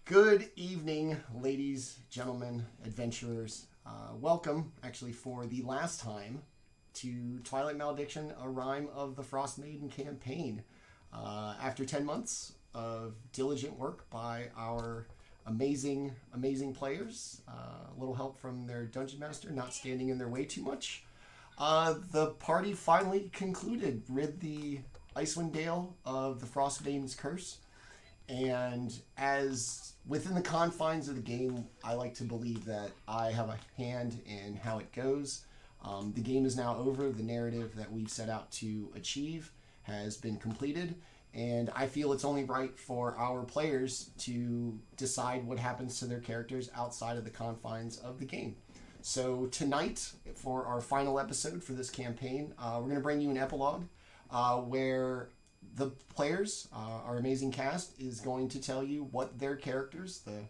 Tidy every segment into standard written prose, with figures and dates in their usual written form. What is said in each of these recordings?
Good evening, ladies, gentlemen, adventurers. Welcome, actually, for the last time to Twilight Malediction, a Rime of the Frostmaiden campaign. After 10 months of diligent work by our amazing players, a little help from their dungeon master not standing in their way too much, the party finally concluded, rid the Icewind Dale of the Frostmaiden's curse. And as within the confines of the game, I like to believe that I have a hand in how it goes. The game is now over. The narrative that we've set out to achieve has been completed. And I feel it's only right for our players to decide what happens to their characters outside of the confines of the game. So tonight, for our final episode for this campaign, we're going to bring you an epilogue where the players, our amazing cast, is going to tell you what their characters, the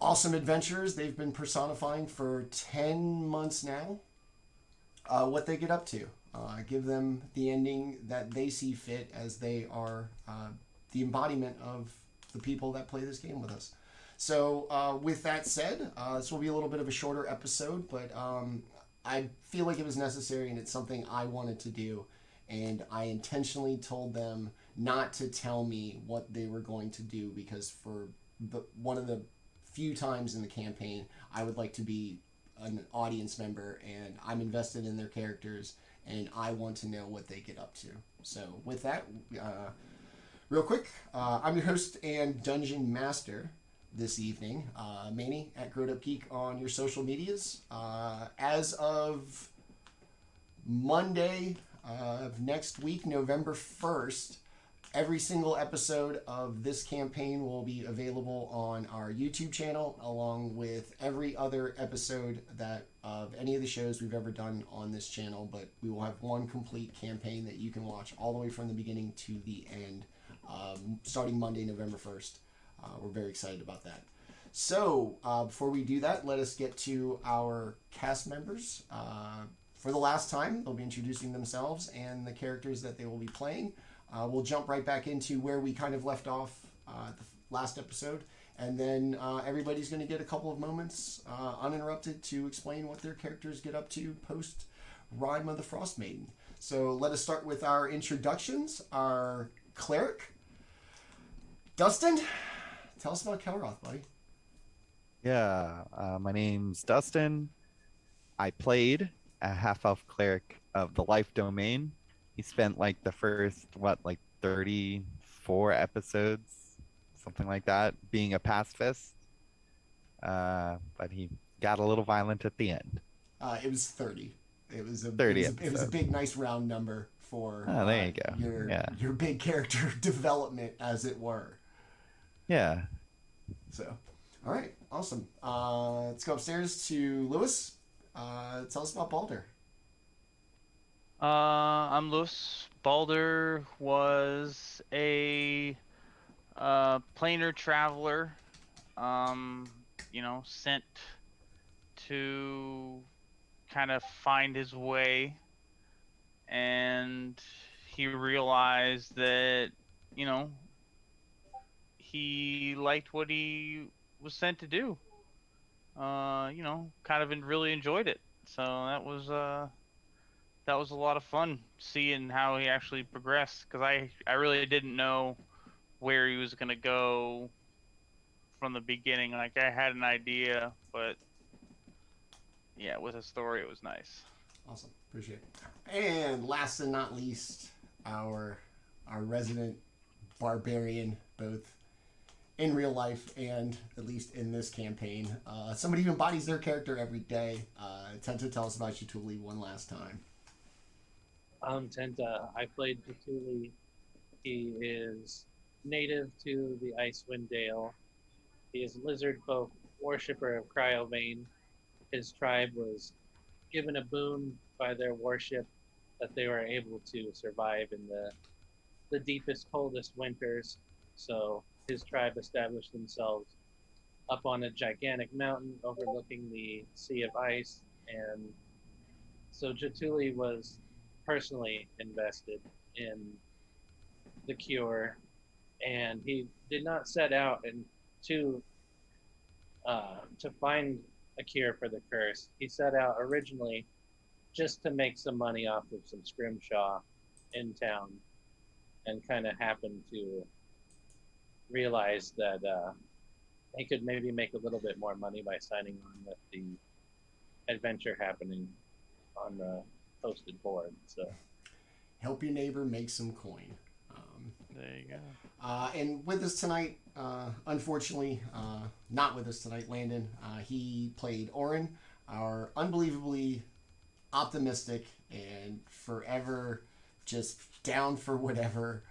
awesome adventurers they've been personifying for 10 months now, what they get up to. Give them the ending that they see fit, as they are the embodiment of the people that play this game with us. So with that said, this will be a little bit of a shorter episode, but I feel like it was necessary, and it's something I wanted to do. And I intentionally told them not to tell me what they were going to do, because for one of the few times in the campaign, I would like to be an audience member, and I'm invested in their characters, and I want to know what they get up to. So with that, real quick, I'm your host and dungeon master this evening, Manny at GrowedUpGeek on your social medias. As of Monday of next week, November 1st, every single episode of this campaign will be available on our YouTube channel, along with every other episode that of any of the shows we've ever done on this channel. But we will have one complete campaign that you can watch all the way from the beginning to the end, starting Monday, November 1st. We're very excited about that. So before we do that, let us get to our cast members. For the last time, they'll be introducing themselves and the characters that they will be playing. We'll jump right back into where we kind of left off the last episode. And then everybody's going to get a couple of moments uninterrupted to explain what their characters get up to post Rime of the Frostmaiden. So let us start with our introductions. Our cleric, Dustin. Tell us about Kelroth, buddy. Yeah, my name's Dustin. I played a half-elf cleric of the life domain. He spent like the first 34 episodes, something like that, being a pacifist, but he got a little violent at the end. It was 30. It was a 30 it was a big, nice round number for there you go. Your big character development, as it were. Yeah. So, all right, awesome. Let's go upstairs to Lewis. Tell us about Baldr. I'm Lewis. Baldr was a planar traveler, sent to kind of find his way, and he realized that, he liked what he was sent to do. Kind of really enjoyed it. So that was a lot of fun seeing how he actually progressed, because I really didn't know where he was going to go from the beginning. Like, I had an idea, but yeah, with a story, it was nice. Awesome. Appreciate it. And last and not least, our resident barbarian, both in real life and at least in this campaign. Somebody who embodies their character every day. Tenta, tell us about Jaatuuli one last time. I'm Tenta. I played Jaatuuli. He is native to the Icewind Dale. He is lizard folk, worshipper of Cryovane. His tribe was given a boon by their worship that they were able to survive in the deepest, coldest winters. So his tribe established themselves up on a gigantic mountain overlooking the Sea of Ice. And so Jaatuuli was personally invested in the cure, and he did not set out and to find a cure for the curse. He set out originally just to make some money off of some scrimshaw in town, and kind of happened to realize that he could maybe make a little bit more money by signing on with the adventure happening on the posted board. So help your neighbor make some coin. There you go. And with us tonight, unfortunately, not with us tonight, Landon. He played Orryn, our unbelievably optimistic and forever just down for whatever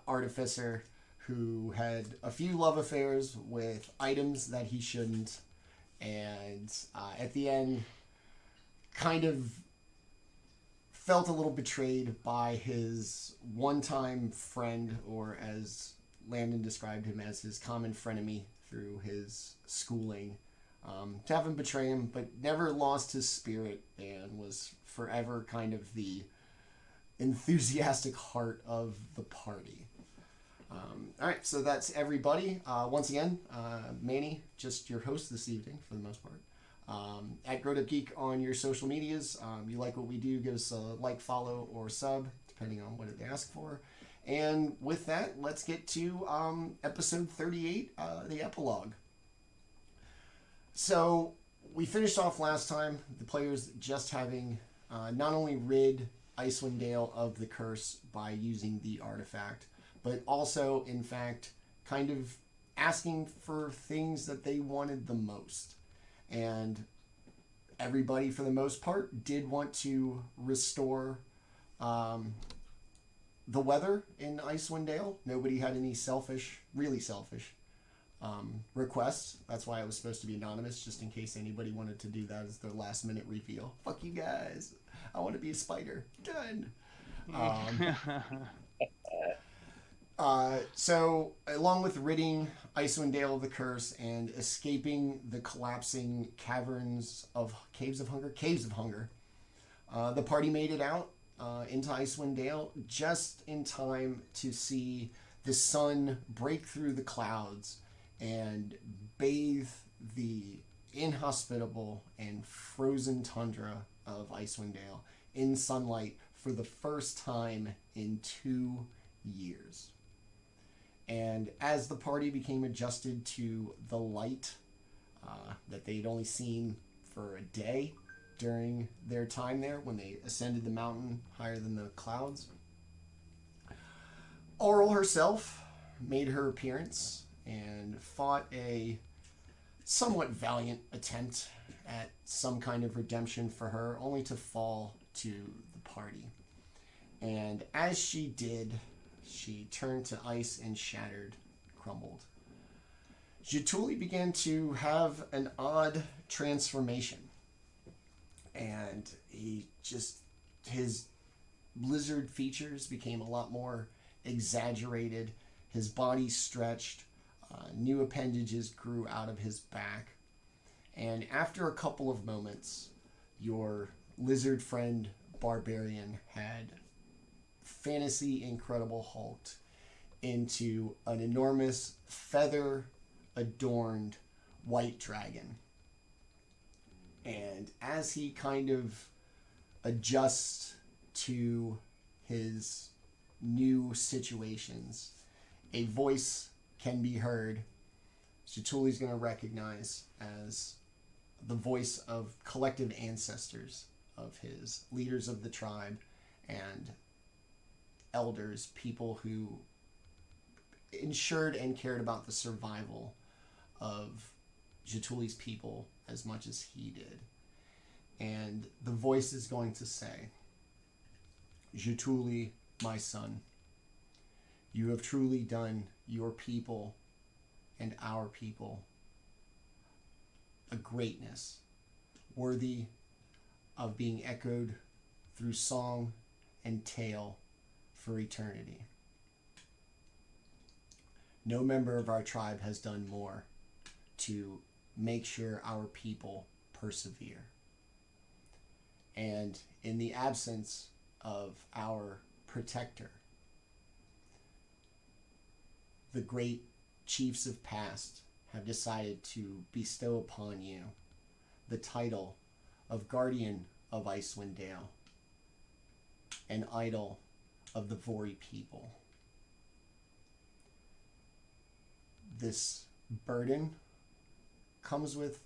artificer who had a few love affairs with items that he shouldn't, and at the end kind of felt a little betrayed by his one-time friend, or as Landon described him, as his common frenemy through his schooling, to have him betray him, but never lost his spirit and was forever kind of the enthusiastic heart of the party. All right, so that's everybody. Once again, Manny, just your host this evening for the most part. At GrowedUpGeek on your social medias. You like what we do, give us a like, follow, or sub, depending on what they ask for. And with that, let's get to episode 38, the epilogue. So we finished off last time, the players just having not only rid Icewind Dale of the curse by using the artifact, but also, in fact, kind of asking for things that they wanted the most. And everybody, for the most part, did want to restore the weather in Icewind Dale. Nobody had any really selfish requests. That's why it was supposed to be anonymous, just in case anybody wanted to do that as their last minute reveal. Fuck you guys. I want to be a spider. Done. So, along with ridding Icewind Dale of the curse and escaping the collapsing caves of hunger, the party made it out into Icewind Dale just in time to see the sun break through the clouds and bathe the inhospitable and frozen tundra of Icewind Dale in sunlight for the first time in 2 years. And as the party became adjusted to the light that they'd only seen for a day during their time there when they ascended the mountain higher than the clouds, Auril herself made her appearance and fought a somewhat valiant attempt at some kind of redemption for her, only to fall to the party. And as she did, she turned to ice and shattered, crumbled. Jaatuuli began to have an odd transformation. And his lizard features became a lot more exaggerated. His body stretched. New appendages grew out of his back. And after a couple of moments, your lizard friend, Barbarian, had fantasy incredible hulked into an enormous feather adorned white dragon. And as he kind of adjusts to his new situations, a voice can be heard Jaatuli's going to recognize as the voice of collective ancestors of his leaders of the tribe and elders, people who ensured and cared about the survival of Jaatuli's people as much as he did. And the voice is going to say, Jaatuuli, my son, you have truly done your people and our people a greatness worthy of being echoed through song and tale for eternity. No member of our tribe has done more to make sure our people persevere. And in the absence of our protector, the great chiefs of past have decided to bestow upon you the title of Guardian of Icewind Dale, an idol of the Vori people. This burden comes with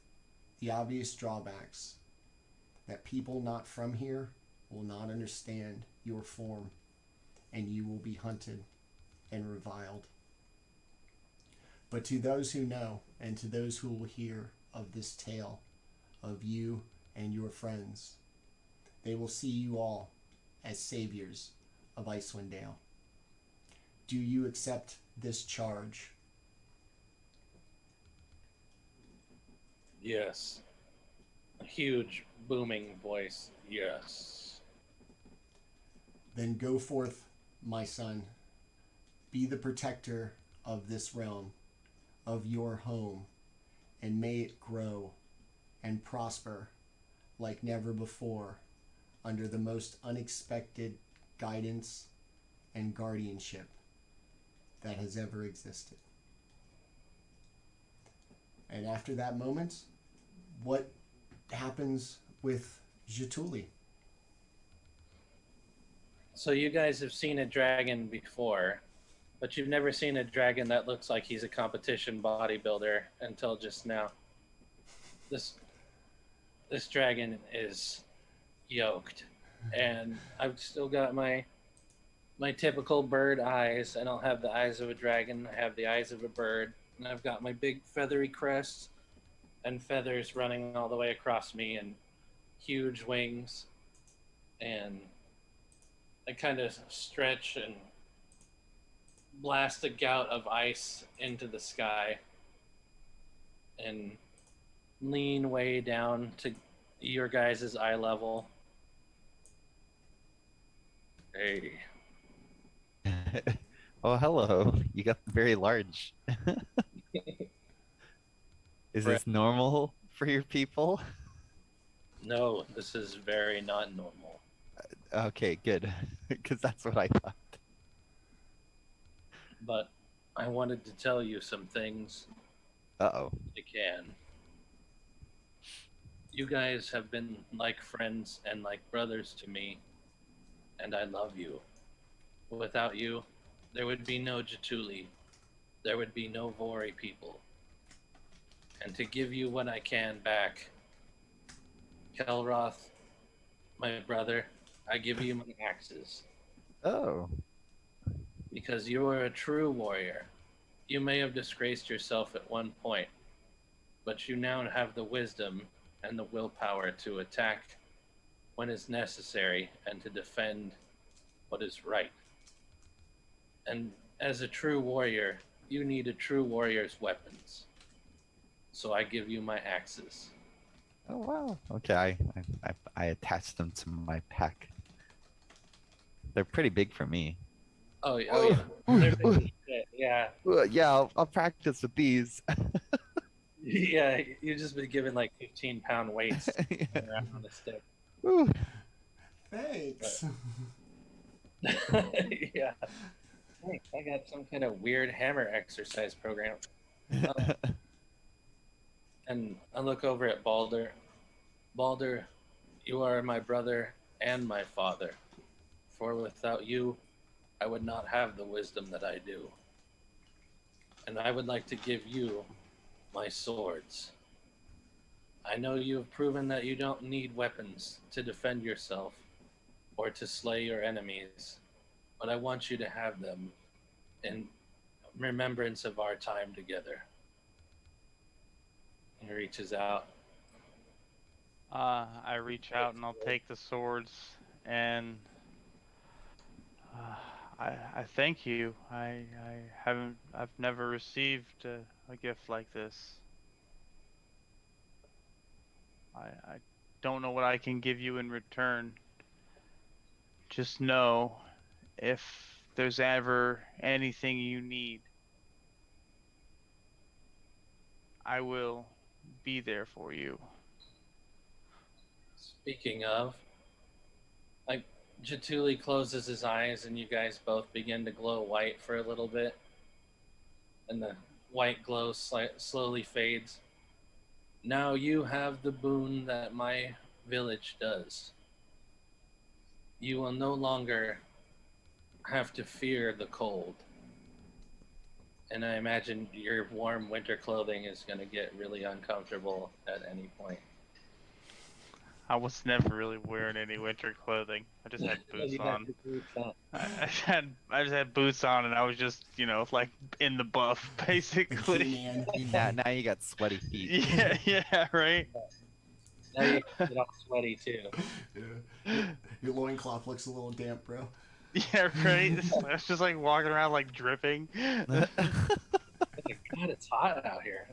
the obvious drawbacks that people not from here will not understand your form, and you will be hunted and reviled. But to those who know, and to those who will hear of this tale of you and your friends, they will see you all as saviors of Icewind Dale. Do you accept this charge? Yes. A huge, booming voice. Yes. Then go forth, my son. Be the protector of this realm, of your home, and may it grow and prosper like never before under the most unexpected guidance and guardianship that has ever existed. And after that moment, what happens with Jaatuuli? So you guys have seen a dragon before, but you've never seen a dragon that looks like he's a competition bodybuilder until just now. This dragon is yoked, and I've still got my typical bird eyes. I don't have the eyes of a dragon. I have the eyes of a bird, and I've got my big feathery crest and feathers running all the way across me and huge wings, and I kind of stretch and blast a gout of ice into the sky and lean way down to your guys' eye level. Hey. Oh, hello. You got very large. Is this normal for your people? No, this is very not normal. Okay, good. Because that's what I thought. But I wanted to tell you some things. Uh-oh. I can. You guys have been like friends and like brothers to me, and I love you. Without you, there would be no Jaatuuli. There would be no Vori people. And to give you what I can back, Kelroth, my brother, I give you my axes. Oh. Because you are a true warrior. You may have disgraced yourself at one point, but you now have the wisdom and the willpower to attack when it's necessary and to defend what is right. And as a true warrior, you need a true warrior's weapons. So I give you my axes. Oh, wow. Okay, I attached them to my pack. They're pretty big for me. Oh yeah. They're big as shit, yeah. Yeah, I'll practice with these. Yeah, you've just been given like 15-pound weights Yeah. around on a stick. Woo. Thanks. Yeah. Thanks. I got some kind of weird hammer exercise program. And I look over at Baldr. Baldr, you are my brother and my father. For without you, I would not have the wisdom that I do. And I would like to give you my swords. I know you have proven that you don't need weapons to defend yourself or to slay your enemies, but I want you to have them in remembrance of our time together. He reaches out. I reach out and I'll take the swords and I thank you. I've never received a gift like this. I don't know what I can give you in return. Just know if there's ever anything you need, I will be there for you. Speaking of, like, Jaatuuli closes his eyes and you guys both begin to glow white for a little bit. And the white glow slowly fades. Now you have the boon that my village does. You will no longer have to fear the cold. And I imagine your warm winter clothing is going to get really uncomfortable at any point. I was never really wearing any winter clothing. I just had boots on. I just had boots on, and I was just, like in the buff, basically. Now you got sweaty feet. Yeah, right. Now you get all sweaty too. Yeah. Your loincloth looks a little damp, bro. Yeah, right. I was just like walking around like dripping. God, it's hot out here.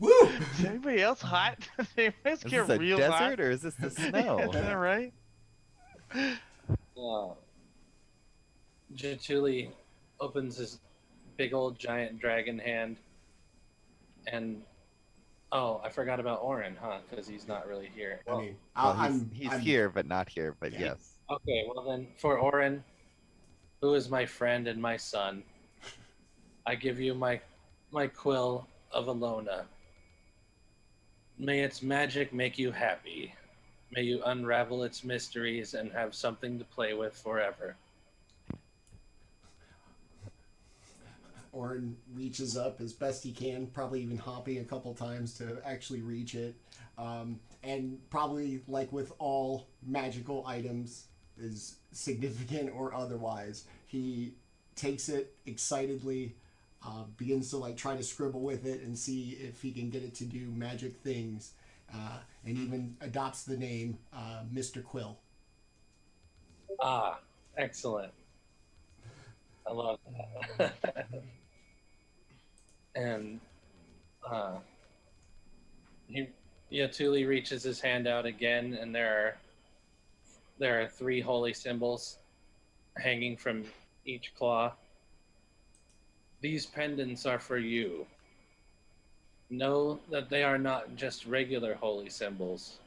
Woo! Is anybody else hot? They must Is get this a real desert hot. or is this the snow? Yeah, right. Jaatuuli opens his big old giant dragon hand, and I forgot about Orryn, huh? Because he's not really here. I mean, Well, he's here, but not here. But Yeah. yes. Okay, well then, for Orryn, who is my friend and my son, I give you my quill of Alona. May its magic make you happy. May you unravel its mysteries and have something to play with forever. Orryn reaches up as best he can, probably even hopping a couple times to actually reach it. And probably, like with all magical items, is significant or otherwise, he takes it excitedly, begins to try to scribble with it and see if he can get it to do magic things, and even adopts the name Mr. Quill. Ah, excellent. I love that. And Jaatuuli reaches his hand out again, and there are 3 holy symbols hanging from each claw. These pendants are for you. Know that they are not just regular holy symbols,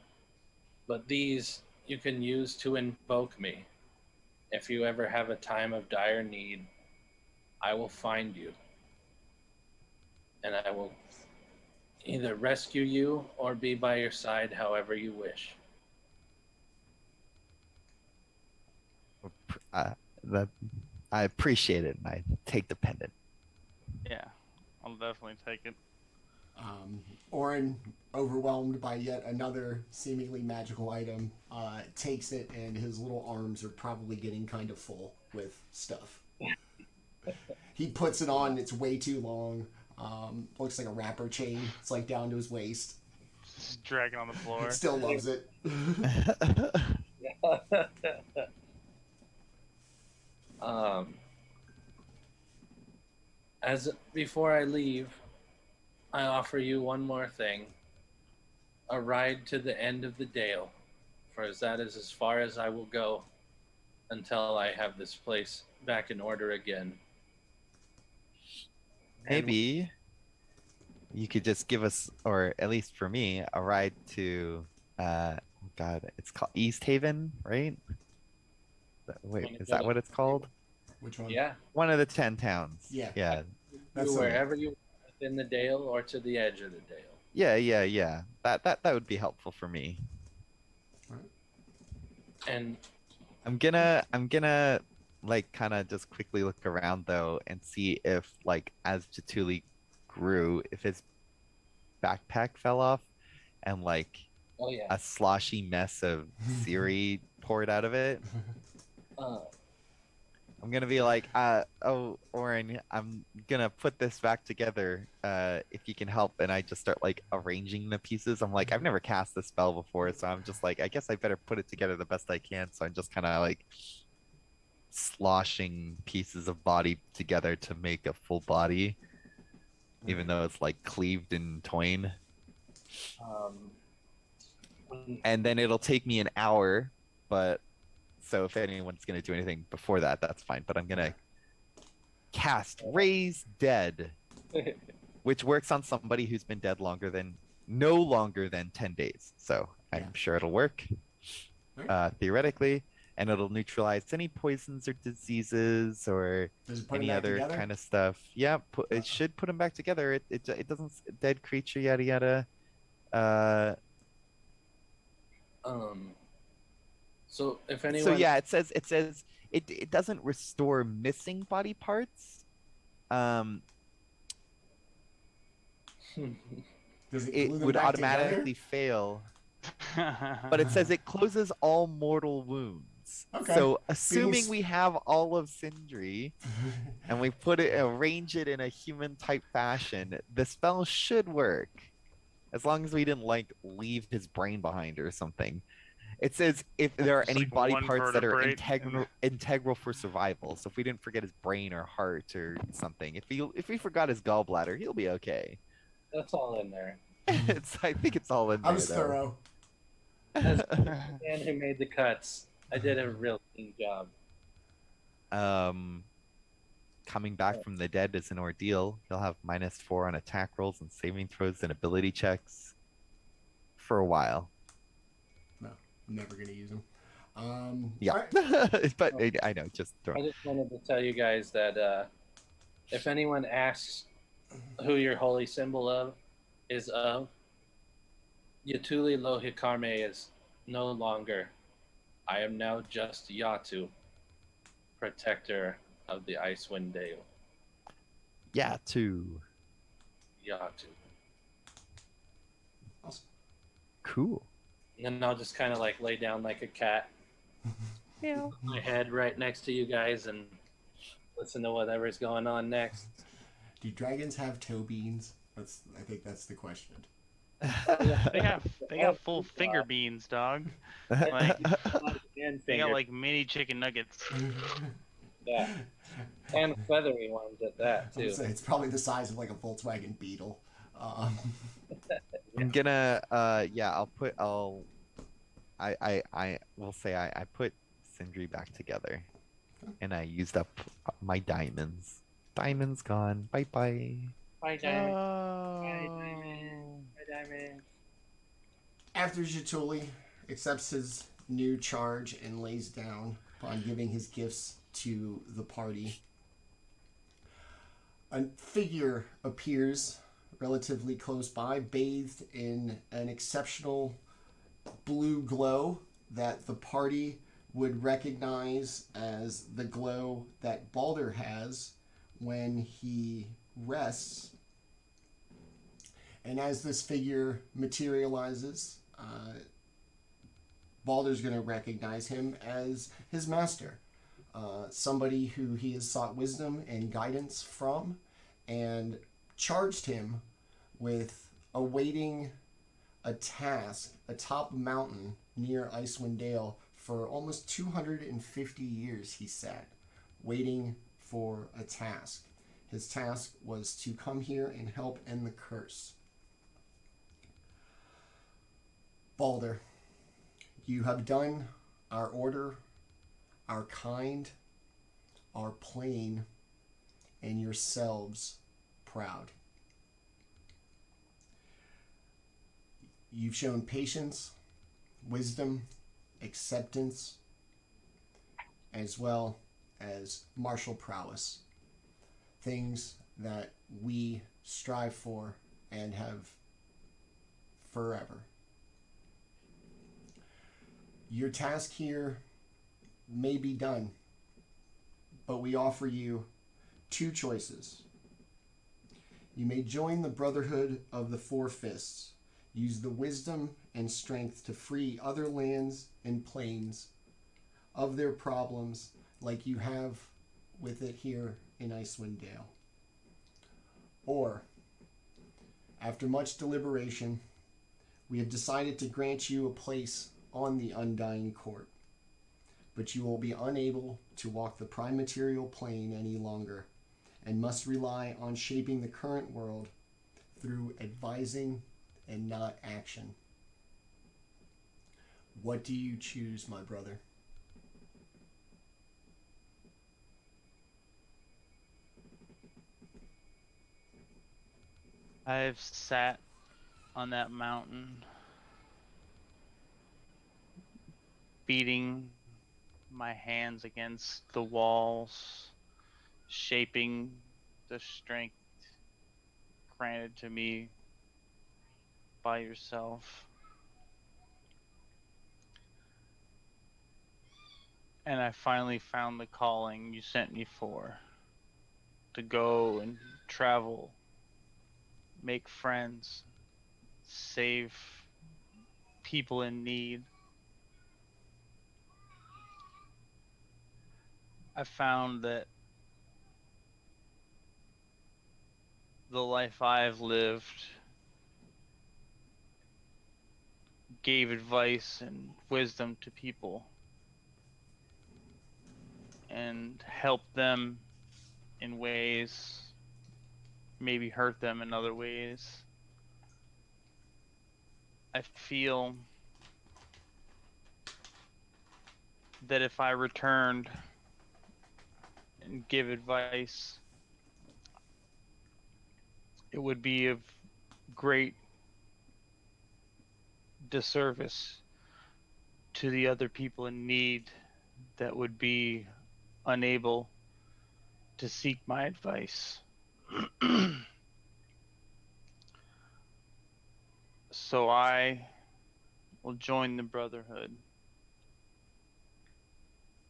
but these you can use to invoke me. If you ever have a time of dire need, I will find you. And I will either rescue you or be by your side however you wish. I appreciate it, and I take the pendant. Yeah, I'll definitely take it. Orryn, overwhelmed by yet another seemingly magical item, takes it, and his little arms are probably getting kind of full with stuff. He puts it on, it's way too long. Looks like a rapper chain. It's down to his waist. Just dragging on the floor. Still loves it. As before I leave, I offer you one more thing. A ride to the end of the dale, for that is as far as I will go until I have this place back in order again. Maybe you could just give us, or at least for me, a ride to, it's called East Haven, right? Wait, is that what it's called? Which one? Yeah. One of the 10 towns. Yeah. Yeah. That's wherever you want, in the dale or to the edge of the dale. Yeah. That would be helpful for me. And I'm gonna kind of just quickly look around though and see if as Jaatuuli grew, if his backpack fell off and a sloshy mess of Siri poured out of it. I'm gonna be Orryn, I'm gonna put this back together if you can help. And I just start arranging the pieces. I'm I've never cast this spell before, so I'm just I guess I better put it together the best I can. So I'm just kind of sloshing pieces of body together to make a full body, even though it's cleaved in twain. And then it'll take me an hour, but so if anyone's going to do anything before that, that's fine. But I'm going to cast Raise Dead, which works on somebody who's been dead no longer than 10 days. So I'm sure it'll work, theoretically. and it'll neutralize any poisons or diseases or Does it put 'em any back other together? kind of stuff. Yeah, it should put them back together. It doesn't dead creature yada yada. So if So anyone, yeah, it says it doesn't restore missing body parts. Does it It glue them would back automatically fail, but it says it closes all mortal wounds. Okay. So assuming Being- we have all of Sindri and we arrange it in a human type fashion, the spell should work. As long as we didn't like leave his brain behind or something. It says if there are Just any like body one parts that are vertebrae integral for survival. So if we didn't forget his brain or heart or something, if we forgot his gallbladder, he'll be okay. that's all in there. I think it's all in I there. was though. thorough. As the man who made the cuts, I did a real clean job. Coming back from the dead is an ordeal. He'll have -4 on attack rolls and saving throws and ability checks for a while. No, I'm never gonna use them. Yeah, alright. but I know. Just throw. I just wanted to tell you guys that if anyone asks who your holy symbol is of, Jaatuuli Lohikarme is no longer. I am now just Yatu, protector of the Icewind Dale. Yeah, two. Yatu. Awesome. Cool. And then I'll just kind of like lay down like a cat, Yeah. my head right next to you guys, and listen to whatever's going on next. Do dragons have toe beans? I think that's the question. They got full finger beans, dog. Like And they got finger- like mini chicken nuggets. yeah, and feathery ones at that I would too. say it's probably the size of like a Volkswagen Beetle. I'm gonna I will say I put Sindri back together, and I used up my diamonds. Diamonds gone. Bye bye. Bye, Diamond. Oh. Bye, Diamond. After Jaatuuli accepts his new charge and lays down upon giving his gifts to the party, a figure appears relatively close by, bathed in an exceptional blue glow that the party would recognize as the glow that Baldr has when he rests. And as this figure materializes, Baldr's going to recognize him as his master, somebody who he has sought wisdom and guidance from, and charged him with awaiting a task atop a mountain near Icewind Dale for almost 250 years. He sat waiting for a task. His task was to come here and help end the curse. Baldr, you have done our order, our kind, our plane, and yourselves proud. You've shown patience, wisdom, acceptance, as well as martial prowess. Things that we strive for and have forever. Your task here may be done, but we offer you two choices. You may join the Brotherhood of the Four Fists. Use the wisdom and strength to free other lands and planes of their problems like you have with it here in Icewind Dale. Or, after much deliberation, we have decided to grant you a place on the Undying Court, but you will be unable to walk the prime material plane any longer and must rely on shaping the current world through advising and not action. What do you choose, my brother? I've sat on that mountain, beating my hands against the walls, shaping the strength granted to me by yourself. And I finally found the calling you sent me for, to go and travel, make friends, save people in need. I found that the life I've lived gave advice and wisdom to people and helped them in ways, maybe hurt them in other ways. I feel that if I returned and give advice, it would be of great disservice to the other people in need that would be unable to seek my advice. So I will join the Brotherhood,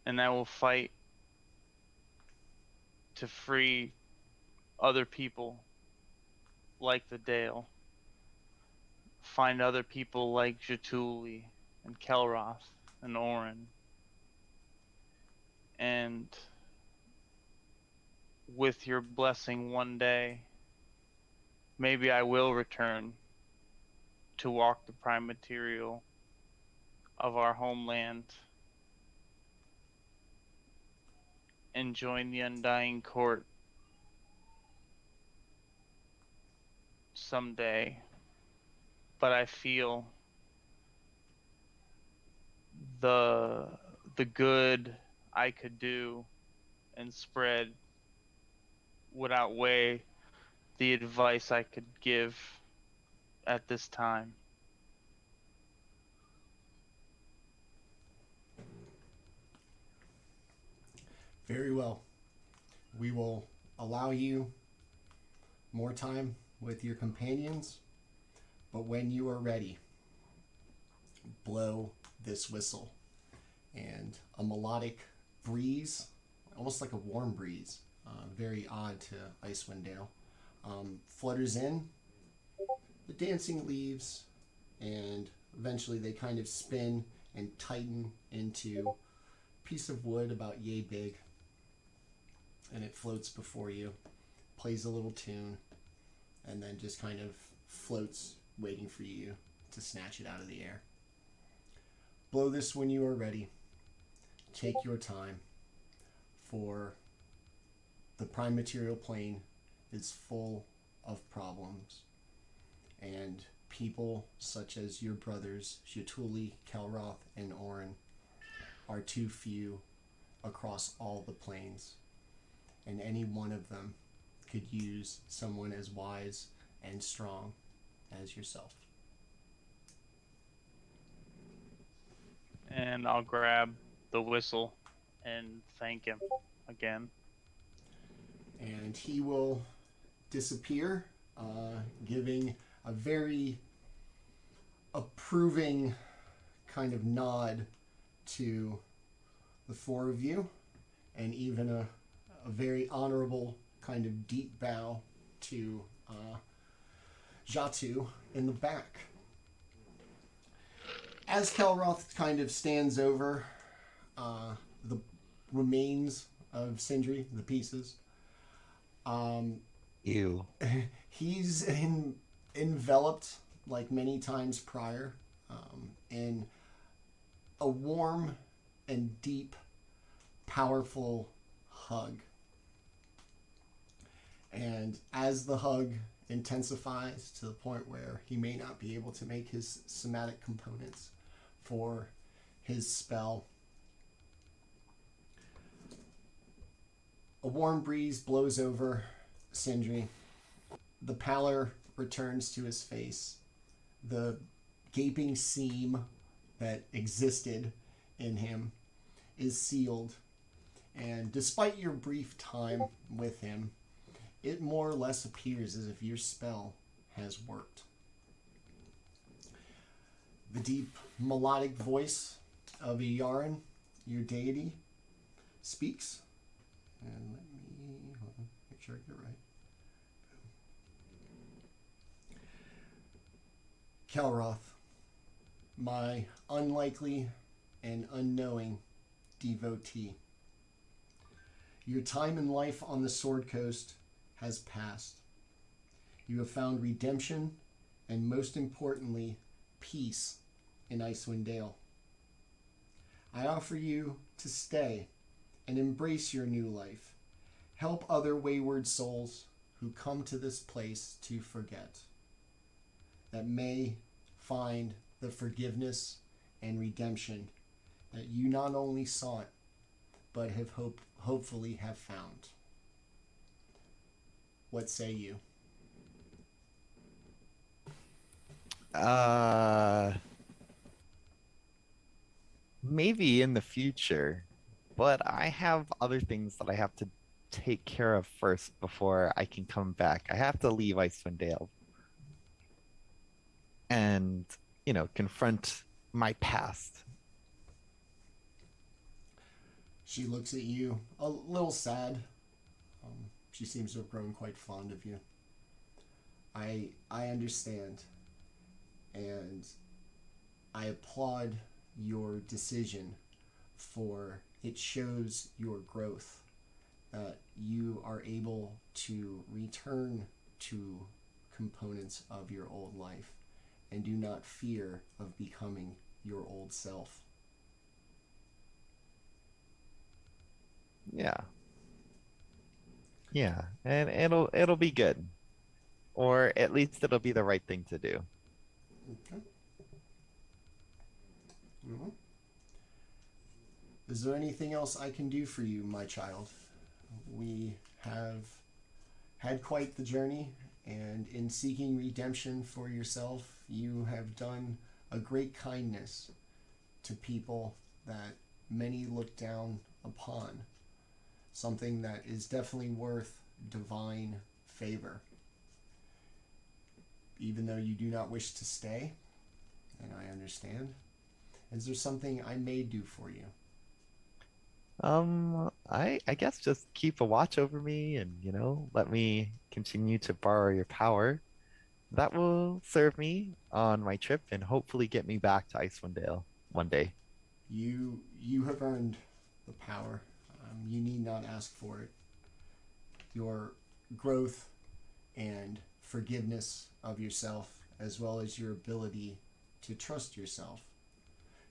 and I will fight to free other people like the Dale, find other people like Jaatuuli and Kelroth and Orryn, and with your blessing one day, maybe I will return to walk the prime material of our homeland and join the Undying Court someday. But I feel the good I could do and spread would outweigh the advice I could give at this time. Very well. We will allow you more time with your companions, but when you are ready, blow this whistle. And a melodic breeze, almost like a warm breeze, very odd to Icewind Dale, flutters in the dancing leaves, and eventually they kind of spin and tighten into a piece of wood about yay big, and it floats before you, plays a little tune, and then just kind of floats, waiting for you to snatch it out of the air. Blow this when you are ready. Take your time, for the prime material plane is full of problems, and people such as your brothers, Jaatuuli, Kelroth, and Orryn, are too few across all the planes, and any one of them could use someone as wise and strong as yourself. And I'll grab the whistle and thank him again. And he will disappear, giving a very approving kind of nod to the four of you, and even a very honorable kind of deep bow to Jaatu in the back. As Kelroth kind of stands over the remains of Sindri, the pieces, Ew. he's enveloped, like many times prior, in a warm and deep, powerful hug. And as the hug intensifies to the point where he may not be able to make his somatic components for his spell, a warm breeze blows over Sindri. The pallor returns to his face. The gaping seam that existed in him is sealed, and despite your brief time with him, it more or less appears as if your spell has worked. The deep melodic voice of Orryn, your deity, speaks. And let me hold on, make sure I get it right. Kelroth, my unlikely and unknowing devotee. Your time in life on the Sword Coast has passed. You have found redemption and, most importantly, peace in Icewind Dale. I offer you to stay and embrace your new life. Help other wayward souls who come to this place to forget, that may find the forgiveness and redemption that you not only sought, but have hopefully have found. What say you? Maybe in the future, but I have other things that I have to take care of first before I can come back. I have to leave Icewind Dale and, confront my past. She looks at you, a little sad. She seems to have grown quite fond of you. I understand, and I applaud your decision, for it shows your growth, that you are able to return to components of your old life and do not fear of becoming your old self. Yeah. Yeah, and it'll be good. Or at least it'll be the right thing to do. Okay. Is there anything else I can do for you, my child? We have had quite the journey, and in seeking redemption for yourself, you have done a great kindness to people that many look down upon. Something that is definitely worth divine favor. Even though you do not wish to stay, and I understand, is there something I may do for you? I guess just keep a watch over me and, let me continue to borrow your power. That will serve me on my trip and hopefully get me back to Icewind Dale one day. You have earned the power. You need not ask for it. Your growth and forgiveness of yourself, as well as your ability to trust yourself,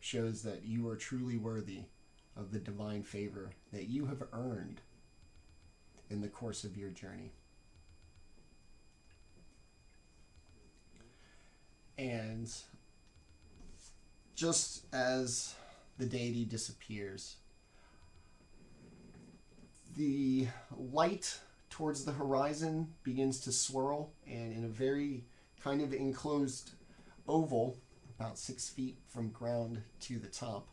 shows that you are truly worthy of the divine favor that you have earned in the course of your journey. And just as the deity disappears, the light towards the horizon begins to swirl, and in a very kind of enclosed oval, about 6 feet from ground to the top,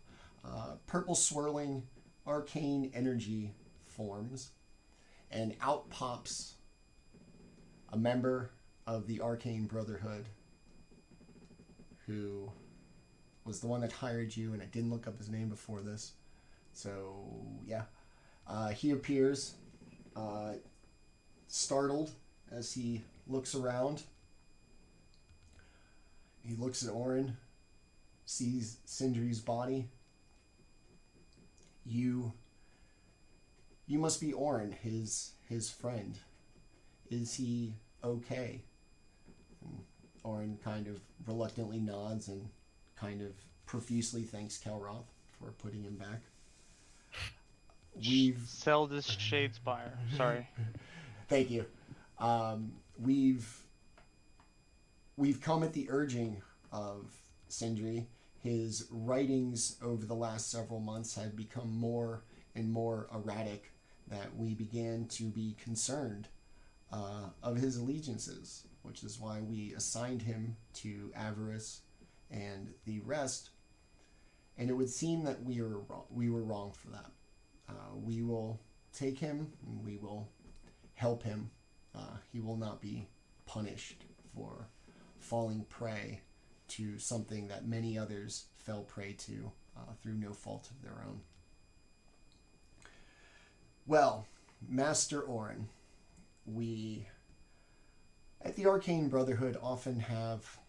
purple swirling arcane energy forms, and out pops a member of the Arcane Brotherhood, who was the one that hired you, and I didn't look up his name before this. So, yeah. He appears, startled as he looks around. He looks at Orryn, sees Sindri's body. You must be Orryn, his friend. Is he okay? And Orryn kind of reluctantly nods and kind of profusely thanks Kelroth for putting him back. We've Sell this Shadespire. Sorry. Thank you. We've come at the urging of Sindri. His writings over the last several months have become more and more erratic, that we began to be concerned of his allegiances, which is why we assigned him to Avarice and the rest. And it would seem that we were wrong for that. We will take him and we will help him. He will not be punished for falling prey to something that many others fell prey to through no fault of their own. Well, Master Orryn, we at the Arcane Brotherhood often have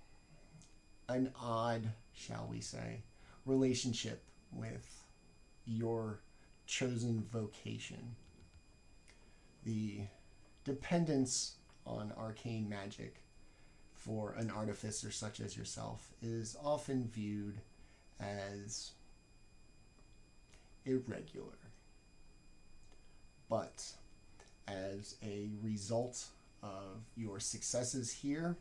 an odd, shall we say, relationship with your chosen vocation. The dependence on arcane magic for an artificer such as yourself is often viewed as irregular. But as a result of your successes here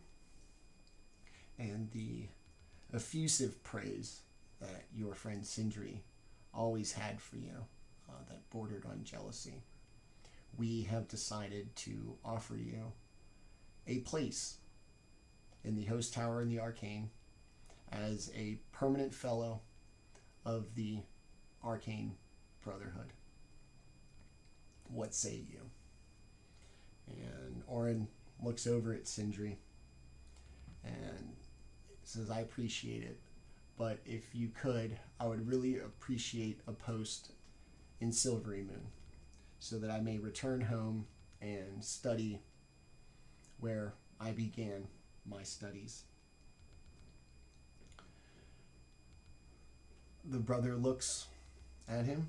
and the effusive praise that your friend Sindri always had for you, that bordered on jealousy, we have decided to offer you a place in the host tower in the Arcane as a permanent fellow of the Arcane Brotherhood. What say you? And Orryn looks over at Sindri and says, I appreciate it, but if you could, I would really appreciate a post in Silvery Moon so that I may return home and study where I began my studies. The brother looks at him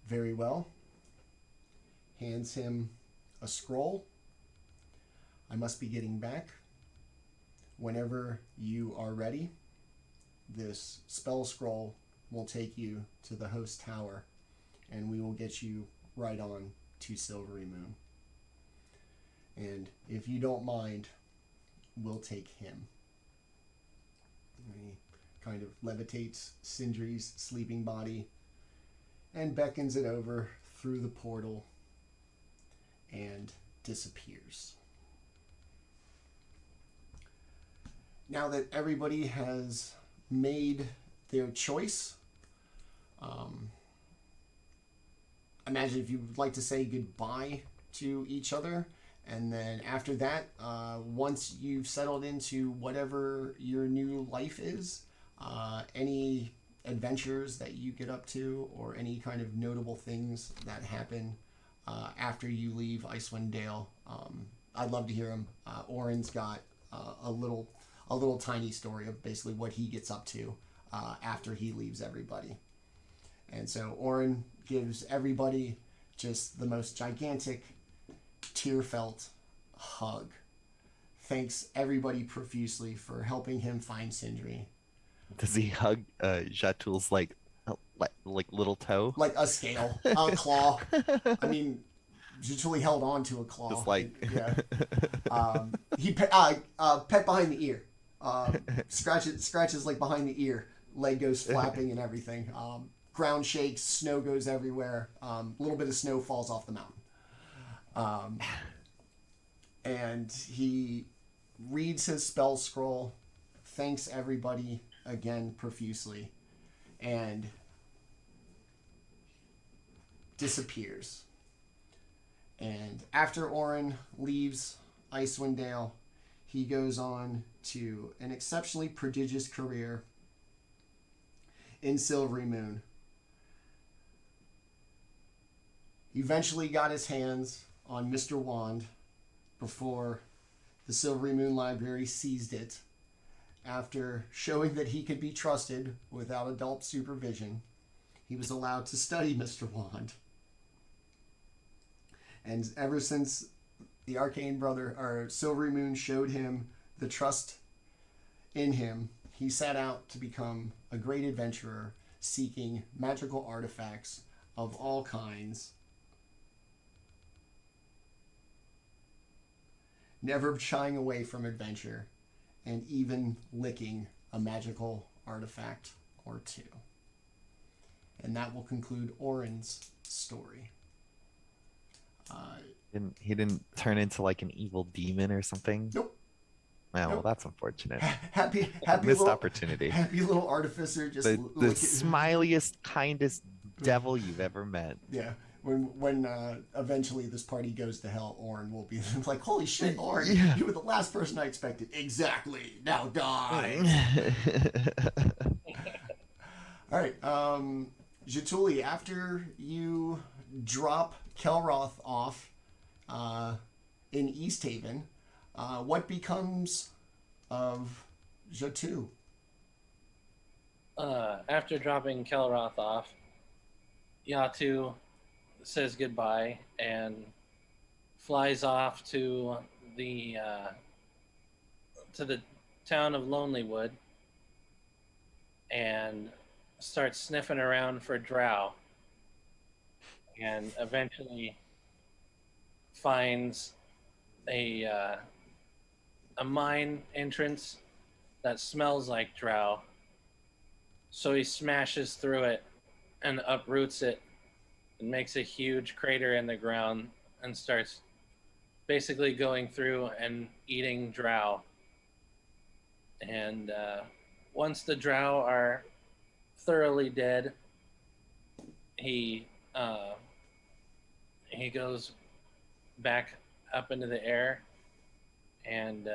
very well, hands him a scroll. I must be getting back. Whenever you are ready, this spell scroll will take you to the host tower and we will get you right on to Silvery Moon. And if you don't mind, we'll take him. He kind of levitates Sindri's sleeping body and beckons it over through the portal and disappears. Now that everybody has made their choice, imagine if you would like to say goodbye to each other, and then after that, once you've settled into whatever your new life is, any adventures that you get up to or any kind of notable things that happen after you leave Icewind Dale, I'd love to hear them. Orryn's got a little tiny story of basically what he gets up to after he leaves everybody. And so Orryn gives everybody just the most gigantic, tear-felt hug. Thanks everybody profusely for helping him find Sindri. Does he hug Jaatuli's like little toe? Like a scale, a claw. I mean, Jaatuuli held on to a claw. Just like yeah. He pet behind the ear. Scratches like behind the ear. Leg goes flapping and everything. Ground shakes, snow goes everywhere. A little bit of snow falls off the mountain. And he reads his spell scroll, thanks everybody again profusely, and disappears. And after Orryn leaves Icewind Dale, he goes on to an exceptionally prodigious career in Silvery Moon. Eventually got his hands on Mr. Wand before the Silvery Moon Library seized it. After showing that he could be trusted without adult supervision, he was allowed to study Mr. Wand. And ever since the Arcane Brother, or Silvery Moon, showed him the trust in him, he set out to become a great adventurer, seeking magical artifacts of all kinds, never shying away from adventure, and even licking a magical artifact or two. And that will conclude Orryn's story. He didn't turn into like an evil demon or something? Nope. Oh, well, that's unfortunate. Happy Missed little opportunity. happy little artificer. Just The smiliest, kindest devil you've ever met. Yeah. When eventually this party goes to hell, Orryn will be like, "Holy shit, Orryn! Yeah. You were the last person I expected." Exactly. Now die. All right. Jaatuuli, after you drop Kelroth off in East Haven, what becomes of Jaatu? After dropping Kelroth off, Jaatu says goodbye and flies off to the town of Lonelywood and starts sniffing around for drow, and eventually finds a mine entrance that smells like drow. So he smashes through it and uproots it and makes a huge crater in the ground and starts basically going through and eating drow. And once the drow are thoroughly dead, he goes back up into the air and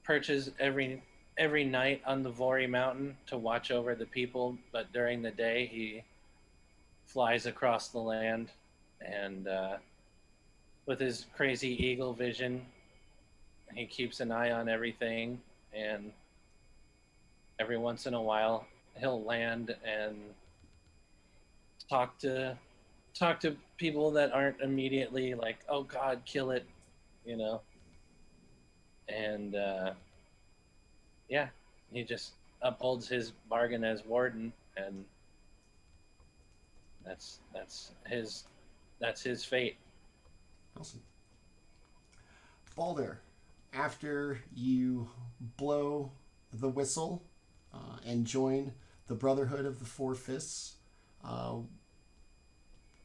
perches every night on the Vori Mountain to watch over the people, but during the day he flies across the land and with his crazy eagle vision he keeps an eye on everything, and every once in a while he'll land and talk to people that aren't immediately like, "Oh God, kill it," you know. And yeah, he just upholds his bargain as warden, and that's his fate. Awesome. Baldr, after you blow the whistle and join the Brotherhood of the Four Fists,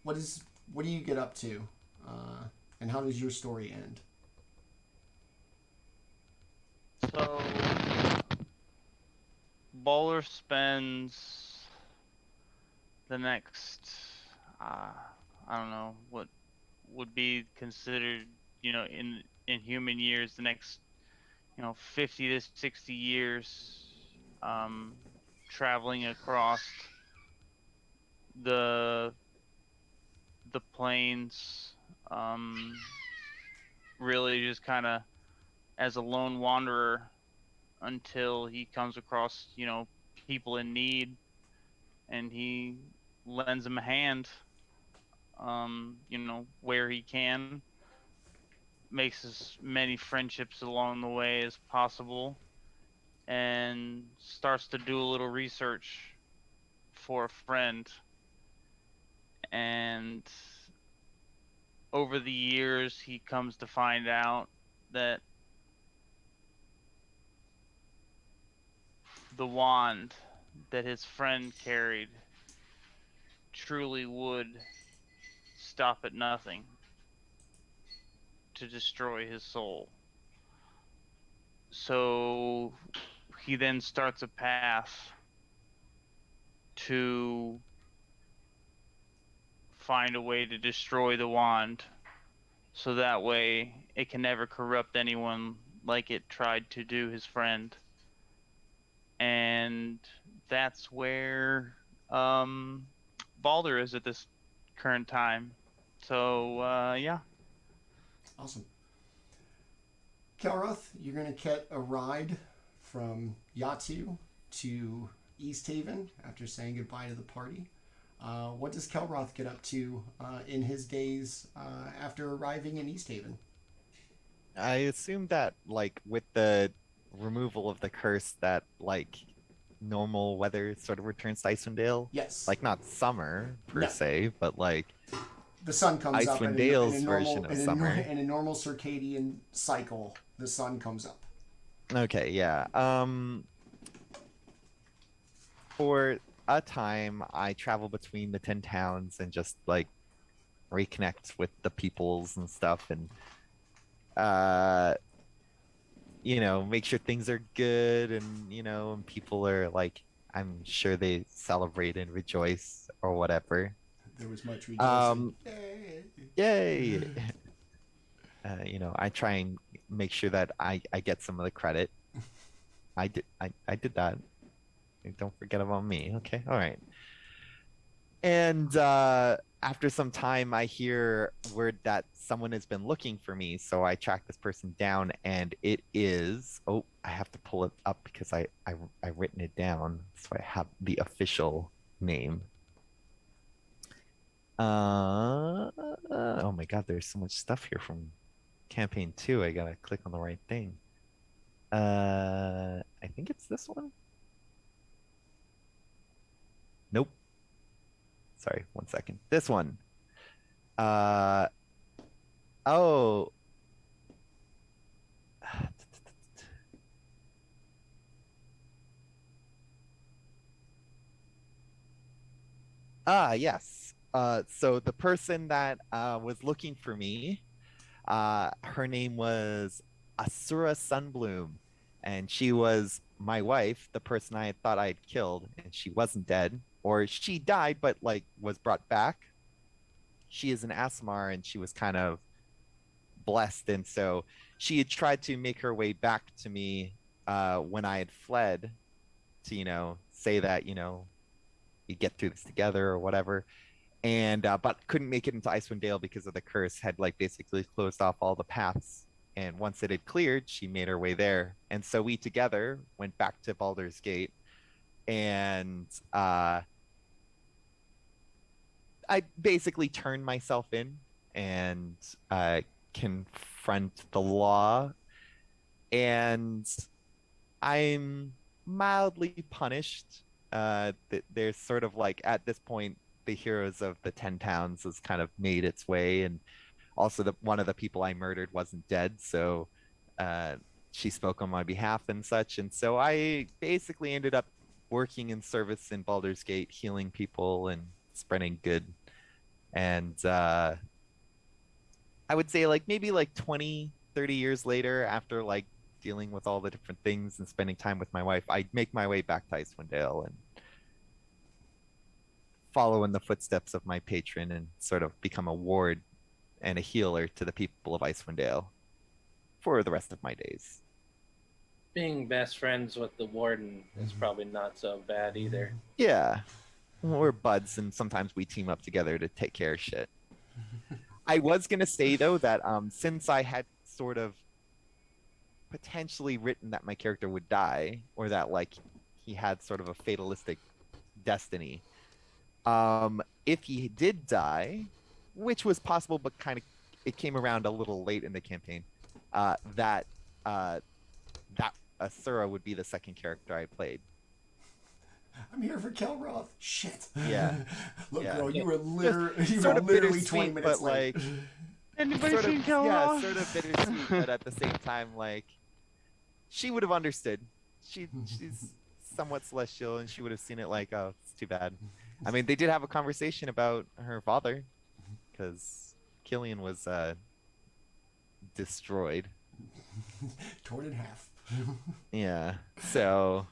what do you get up to, and how does your story end? So, Baldr spends the next, I don't know, what would be considered, in human years, the next, 50 to 60 years, traveling across the plains, really just kind of as a lone wanderer until he comes across, people in need, and he lends them a hand, where he can, makes as many friendships along the way as possible, and starts to do a little research for a friend. And over the years, he comes to find out that the wand that his friend carried truly would stop at nothing to destroy his soul. So he then starts a path to find a way to destroy the wand, so that way it can never corrupt anyone like it tried to do his friend. And that's where Baldr is at this current time. So yeah. Awesome. Kelroth, you're going to get a ride from Jaatu to East Haven after saying goodbye to the party. What does Kelroth get up to in his days after arriving in East Haven? I assume that, like, with the removal of the curse, that, like, normal weather sort of returns to Icewind Dale. Yes. Like, not summer, per se, but, like, the sun comes up Icewind Dale's version of summer. In a normal circadian cycle, the sun comes up. Okay, yeah. For a time, I travel between the 10 towns and just, like, reconnect with the peoples and stuff. And make sure things are good, and and people are like, I'm sure they celebrate and rejoice or whatever. There was much rejoicing. Yay! I try and make sure that I get some of the credit. I did that. Don't forget about me. Okay, all right. And after some time, I hear word that someone has been looking for me. So I track this person down, and it is. Oh, I have to pull it up because I written it down, so I have the official name. Oh my God, there's so much stuff here from campaign 2. I gotta click on the right thing. I think it's this one. Nope. Sorry, 1 second. This one. Oh. Yes. So the person that was looking for me, her name was Asura Sunbloom, and she was my wife, the person I had thought I had killed, and she wasn't dead, or she died but like was brought back. She is an Asmar, and she was kind of blessed, and so she had tried to make her way back to me when I had fled to say that you get through this together or whatever, and but couldn't make it into Icewind Dale because of the curse had like basically closed off all the paths. And once it had cleared, she made her way there. And so we together went back to Baldur's Gate, and I basically turned myself in and confront the law. And I'm mildly punished. There's sort of like, at this point, the heroes of the 10 towns has kind of made its way, and also one of the people I murdered wasn't dead, so she spoke on my behalf and such. And so I basically ended up working in service in Baldur's Gate, healing people and spreading good. And I would say like maybe like 20, 30 years later, after like dealing with all the different things and spending time with my wife, I'd make my way back to Icewind Dale and follow in the footsteps of my patron and sort of become a ward and a healer to the people of Icewind Dale for the rest of my days. Being best friends with the warden is probably not so bad either. Yeah. We're buds, and sometimes we team up together to take care of shit. I was going to say, though, that since I had sort of potentially written that my character would die, or that like he had sort of a fatalistic destiny, if he did die, which was possible, but kind of it came around a little late in the campaign, that Asura would be the second character I played. I'm here for Kelroth. Shit. Yeah. Look, Yeah. girl, you were literally bittersweet, 20 minutes but late. like Anybody sort seen of, Kelroth? yeah, sort of bittersweet, but at the same time, like she would have understood. She's somewhat celestial, and she would have seen it like, oh, it's too bad. I mean, they did have a conversation about her father, because Killian was destroyed. Torn in half. Yeah, so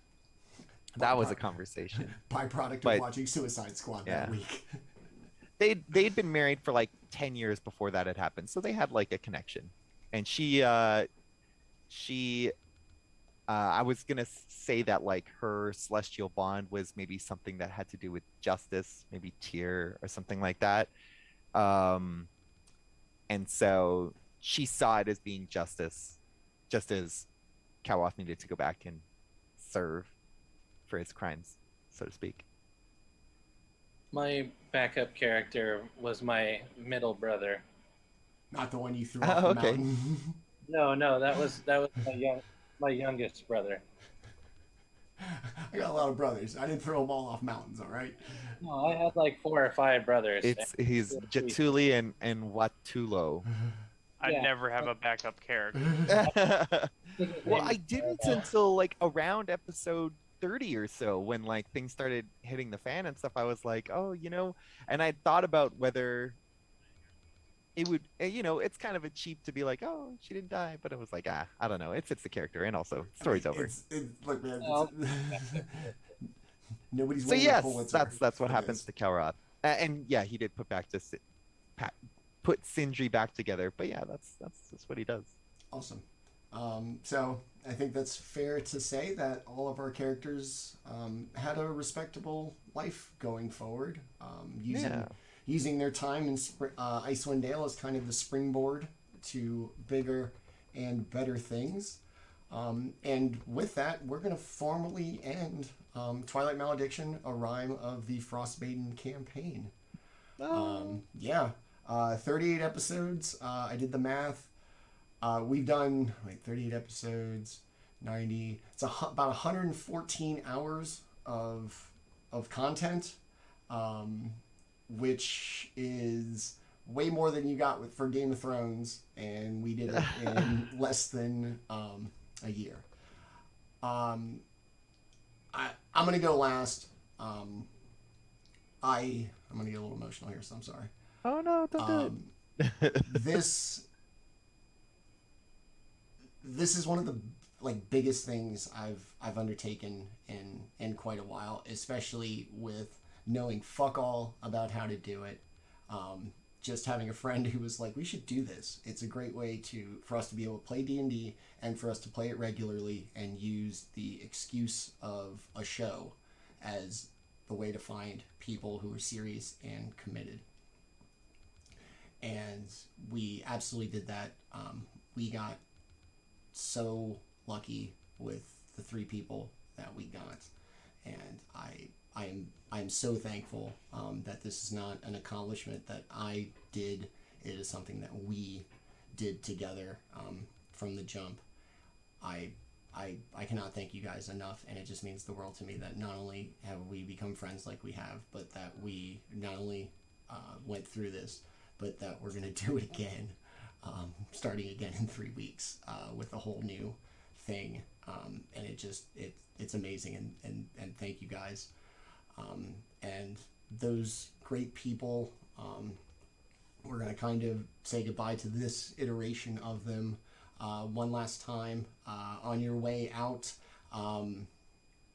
that was a conversation. Byproduct But- of watching Suicide Squad that yeah. week. They'd been married for like 10 years before that had happened, so they had like a connection. And she I was gonna say that like her celestial bond was maybe something that had to do with justice, maybe Tyr or something like that. And so she saw it as being justice, just as Kelroth needed to go back and serve for his crimes, so to speak. My backup character was my middle brother. Not the one you threw Oh, off the okay. mountain. No, that was my youngest brother. I got a lot of brothers. I didn't throw them all off mountains, all right? No, I had like 4 or 5 brothers. He's Jaatuuli and Watulo. I'd Yeah. never have a backup character. Well, I didn't until like around episode 30 or so, when like things started hitting the fan and stuff. I was like, oh, and I thought about whether it would, it's kind of a cheap to be like, oh, she didn't die, but it was like, I don't know, it fits the character, and also story's over. Look, man, Well, nobody's So winning a yes, Pulitzer. that's what for happens this. to Kelroth, and yeah, he did put Sindri back together, but yeah, that's what he does. Awesome. So I think that's fair to say that all of our characters had a respectable life going forward, using their time in Icewind Dale as kind of the springboard to bigger and better things. And with that, we're going to formally end Twilight Malediction, a rhyme of the Frostmaiden campaign. 38 episodes. I did the math. We've done 38 episodes, 90. It's about 114 hours of content, which is way more than you got for Game of Thrones, and we did it in less than a year. I'm gonna go last. I'm gonna get a little emotional here, so I'm sorry. Oh no, don't do it. This is one of the biggest things I've undertaken in quite a while, especially with knowing fuck all about how to do it. Just having a friend who was like, we should do this. It's a great way for us to be able to play D&D and for us to play it regularly and use the excuse of a show as the way to find people who are serious and committed. And we absolutely did that. We got so lucky with the 3 people that we got, and I am so thankful that this is not an accomplishment that I did. It is something that we did together from the jump. I cannot thank you guys enough, and it just means the world to me that not only have we become friends like we have, but that we not only went through this, but that we're going to do it again, starting again in 3 weeks with a whole new thing. And it's amazing, and thank you guys. And those great people, we're going to kind of say goodbye to this iteration of them one last time. On your way out,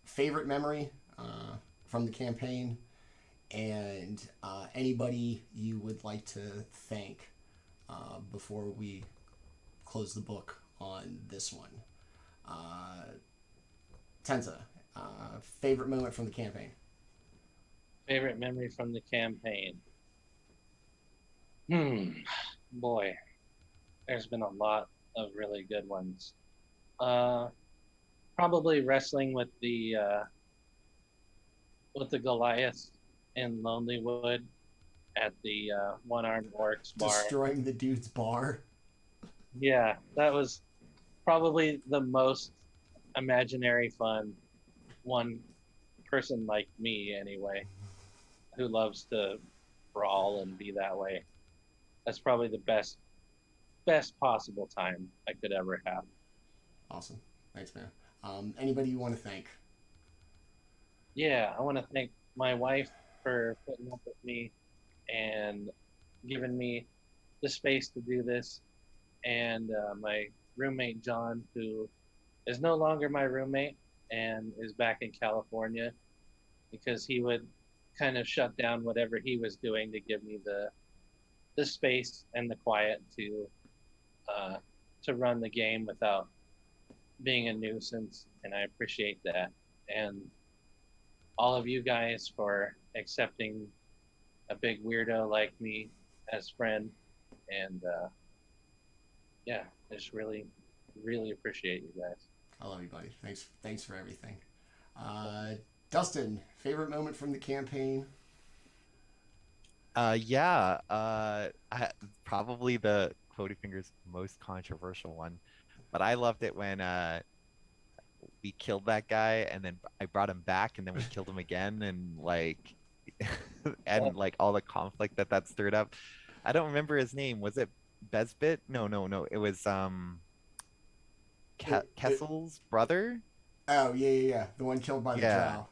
favorite memory from the campaign, and anybody you would like to thank before we close the book on this one. Tenta, favorite moment from the campaign? Favorite memory from the campaign? Boy, there's been a lot of really good ones. Probably wrestling with the Goliath in Lonelywood at the one-armed orcs bar. Destroying the dude's bar. Yeah, that was probably the most imaginary fun. One person like me, anyway, who loves to brawl and be that way. That's probably the best possible time I could ever have. Awesome. Thanks, man. Anybody you want to thank? Yeah, I want to thank my wife for putting up with me and giving me the space to do this, and my roommate John, who is no longer my roommate and is back in California, because he would kind of shut down whatever he was doing to give me the space and the quiet to run the game without being a nuisance, and I appreciate that. And all of you guys for accepting a big weirdo like me as friend, and yeah, I just really appreciate you guys. I love you, buddy. Thanks for everything. Dustin, favorite moment from the campaign? Probably the Quody Fingers most controversial one, but I loved it when we killed that guy and then I brought him back and then we killed him again, and and all the conflict that stirred up. I don't remember his name. Was it Besbit? No. It was Kessel's brother. Oh yeah. The one killed by the drow.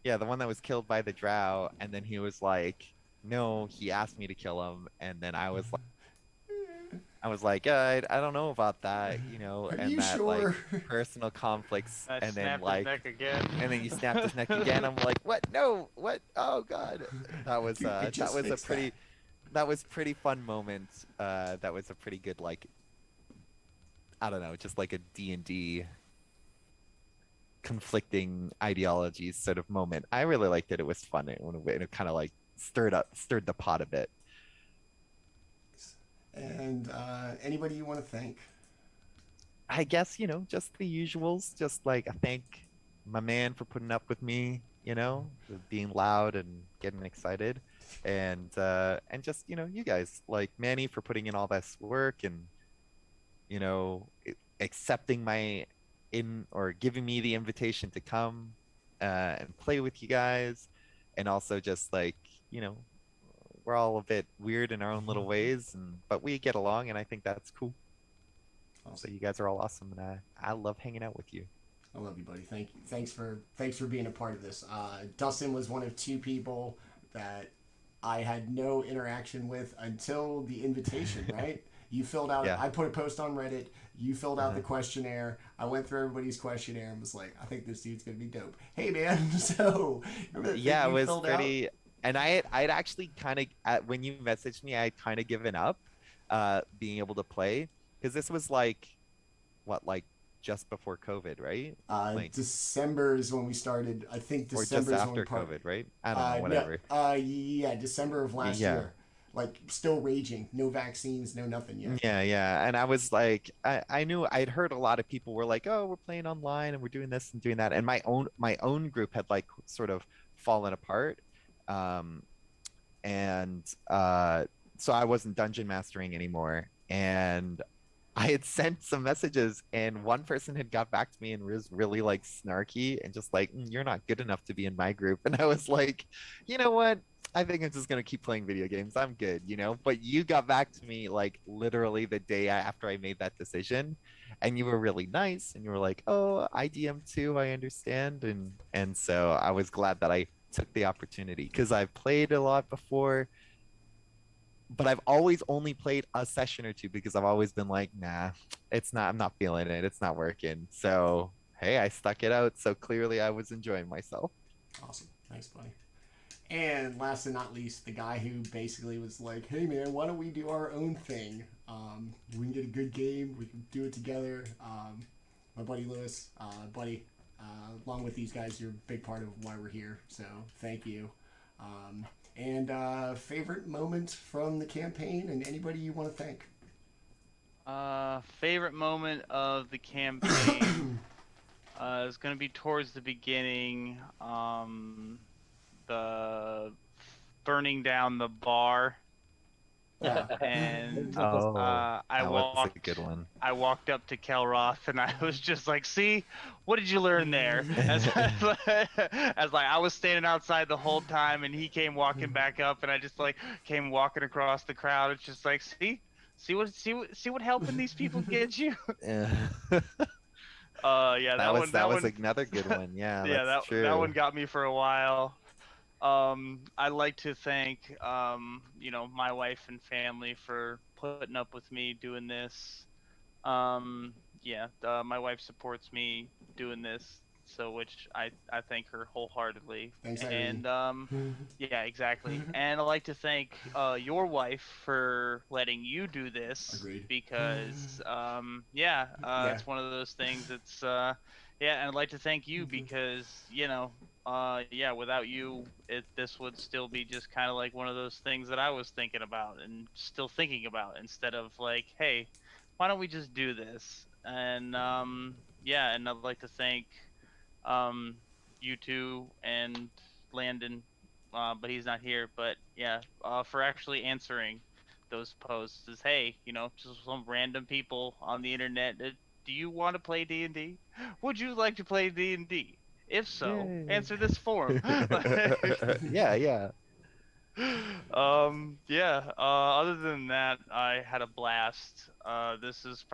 Yeah, the one that was killed by the drow, and then he was like, no, he asked me to kill him, and then I was like, I was like, I don't know about that, you know, Are and you that like sure? personal conflicts, I and then snapped his like, neck again. and then you snapped his neck again. I'm like, what? No, what? Oh God, Dude, I just that was a fixed pretty that was pretty fun moment. That was a pretty good like, I don't know, just like a D&D conflicting ideologies sort of moment. I really liked it. It was fun. It kind of like stirred the pot a bit. And anybody you want to thank? I guess, you know, just the usuals. Just like I thank my man for putting up with me, you know, with being loud and getting excited, and just, you know, you guys like Manny for putting in all this work, and you know, accepting my in or giving me the invitation to come and play with you guys, and also just like, you know, we're all a bit weird in our own little ways, and but we get along, and I think that's cool. So you guys are all awesome, and I love hanging out with you. I love you, buddy. Thank you. Thanks for being a part of this. Dustin was one of two people that I had no interaction with until the invitation. Right? You filled out. Yeah. I put a post on Reddit. You filled out the questionnaire. I went through everybody's questionnaire and was like, I think this dude's gonna be dope. Hey, man. So remember that Yeah, it thing you was filled pretty. And I'd actually kind of, when you messaged me, I'd kind of given up being able to play, because this was like, what, like just before COVID, right? Like, December is when we started. I think or just December is after when COVID, right? I don't know, whatever. Yeah, December of last Yeah. year. Like, still raging. No vaccines, no nothing yet. Yeah. And I was like, I knew I'd heard a lot of people were like, oh, we're playing online and we're doing this and doing that. And my own group had like sort of fallen apart. So I wasn't dungeon mastering anymore. And I had sent some messages, and one person had got back to me and was really like snarky and just like, "You're not good enough to be in my group." And I was like, you know what? I think I'm just gonna keep playing video games. I'm good, you know. But you got back to me like literally the day after I made that decision, and you were really nice, and you were like, "Oh, IDM too. I understand." And so I was glad that I took the opportunity, because I've played a lot before, but I've always only played a session or two, because I've always been like, nah, I'm not feeling it. It's not working. So, hey, I stuck it out. So clearly I was enjoying myself. Awesome. Thanks, buddy. And last and not least, the guy who basically was like, hey, man, why don't we do our own thing? We can get a good game. We can do it together. My buddy Lewis, along with these guys, you're a big part of why we're here. So thank you. And favorite moment from the campaign, and anybody you want to thank? Favorite moment of the campaign is going to be towards the beginning. The burning down the bar. Yeah. And Oh, I that was a good one. I walked up to Kelroth and I was just like, "See, what did you learn there?" As like I was standing outside the whole time, and he came walking back up, and I just like came walking across the crowd. It's just like, see what helping these people get you. Yeah. Yeah, that was one, another good one. Yeah, yeah, that's true. that one got me for a while. I'd like to thank, you know, my wife and family for putting up with me doing this. Yeah, my wife supports me doing this, so which I thank her wholeheartedly. Thanks, Irene. And yeah, exactly. And I'd like to thank your wife for letting you do this. Agreed. Because it's one of those things that's yeah, and I'd like to thank you because, you know, yeah, without you, this would still be just kind of like one of those things that I was thinking about and still thinking about, instead of like, hey, why don't we just do this? And yeah, and I'd like to thank you two and Landon, but he's not here. But yeah, for actually answering those posts. Is, hey, you know, just some random people on the internet. Do you want to play D&D? Would you like to play D&D? If so, Yay. answer this form. Yeah. Yeah. Other than that, I had a blast. This is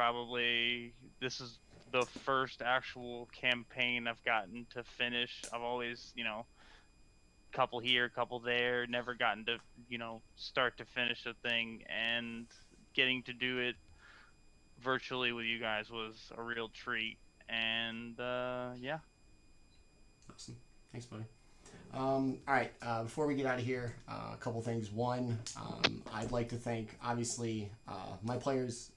the first actual campaign I've gotten to finish. I've always, you know, couple here, couple there, never gotten to, you know, start to finish a thing, and getting to do it virtually with you guys was a real treat. And yeah. Awesome. Thanks, buddy. All right, before we get out of here, a couple things. One, I'd like to thank, obviously, my players.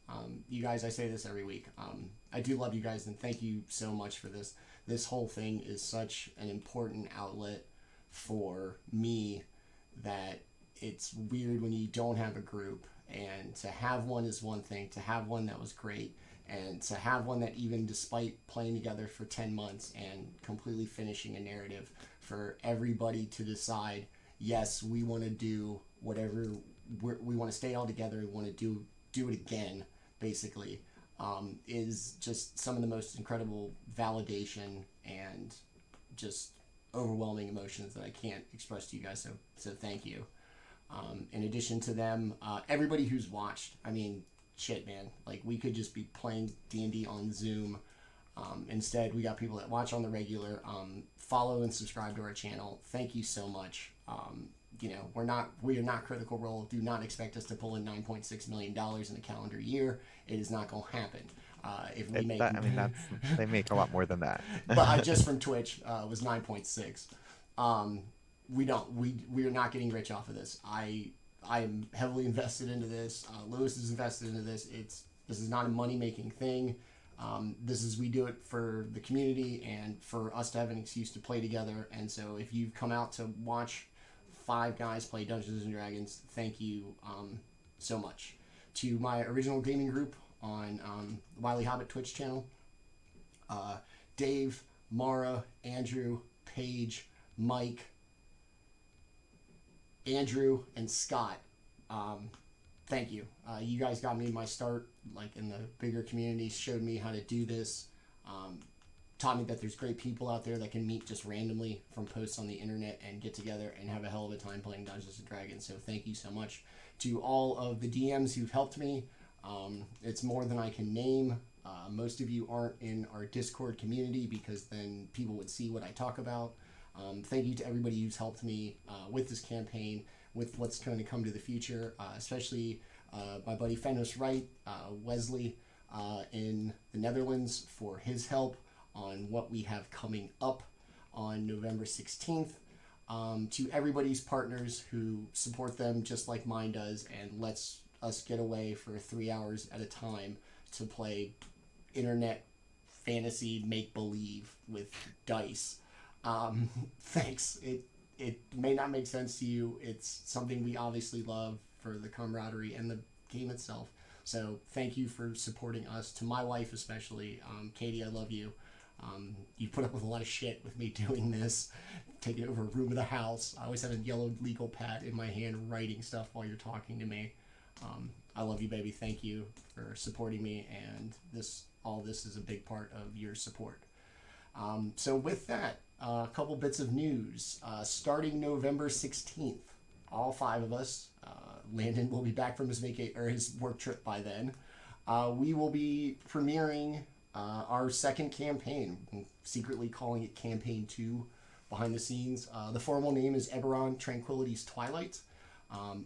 You guys, I say this every week. I do love you guys, and thank you so much for this. This whole thing is such an important outlet for me that it's weird when you don't have a group. And to have one is one thing. To have one that was great. And to have one that, even despite playing together for 10 months and completely finishing a narrative, for everybody to decide, yes, we want to do whatever, we want to stay all together, we want to do it again, basically, is just some of the most incredible validation and just overwhelming emotions that I can't express to you guys, so thank you. In addition to them, everybody who's watched, I mean, shit, man, like, we could just be playing D&D on Zoom. Instead, we got people that watch on the regular, follow and subscribe to our channel. Thank you so much. You know, we are not Critical Role. Do not expect us to pull in $9.6 million in a calendar year. It is not going to happen. If we make, I mean, they make a lot more than that. But just from Twitch was 9.6. We are not getting rich off of this. I am heavily invested into this. Lewis is invested into this. This is not a money making thing. We do it for the community and for us to have an excuse to play together. And so if you've come out to watch 5 guys play Dungeons and Dragons, thank you so much. To my original gaming group on Wily Hobbit Twitch channel, Dave, Mara, Andrew, Paige, Mike, Andrew, and Scott. Thank you. You guys got me my start, like, in the bigger community, showed me how to do this, taught me that there's great people out there that can meet just randomly from posts on the internet and get together and have a hell of a time playing Dungeons & Dragons. So thank you so much to all of the DMs who've helped me. It's more than I can name. Most of you aren't in our Discord community because then people would see what I talk about. Thank you to everybody who's helped me with this campaign, with what's going to come to the future, especially my buddy Fenris Wright, Wesley in the Netherlands, for his help on what we have coming up on November 16th. To everybody's partners who support them just like mine does and lets us get away for 3 hours at a time to play internet fantasy make-believe with dice. Thanks. It may not make sense to you. It's something we obviously love for the camaraderie and the game itself. So thank you for supporting us. To my wife especially, Katie, I love you. You put up with a lot of shit with me doing this, taking over a room of the house. I always have a yellow legal pad in my hand writing stuff while you're talking to me. I love you, baby. Thank you for supporting me, and all this is a big part of your support. So with that, a couple bits of news. Starting November 16th, all 5 of us, Landon will be back from his work trip by then. We will be premiering our second campaign, secretly calling it Campaign 2 behind the scenes. The formal name is Eberron Tranquility's Twilight.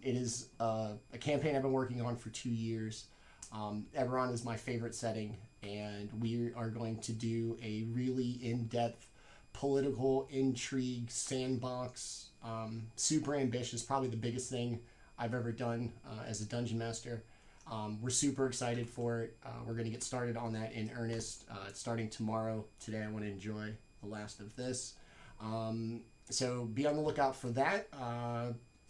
It is a campaign I've been working on for 2 years. Eberron is my favorite setting, and we are going to do a really in-depth political intrigue sandbox, super ambitious, probably the biggest thing I've ever done as a dungeon master. We're super excited for it. We're going to get started on that in earnest. It's starting tomorrow. Today I want to enjoy the last of this. So be on the lookout for that.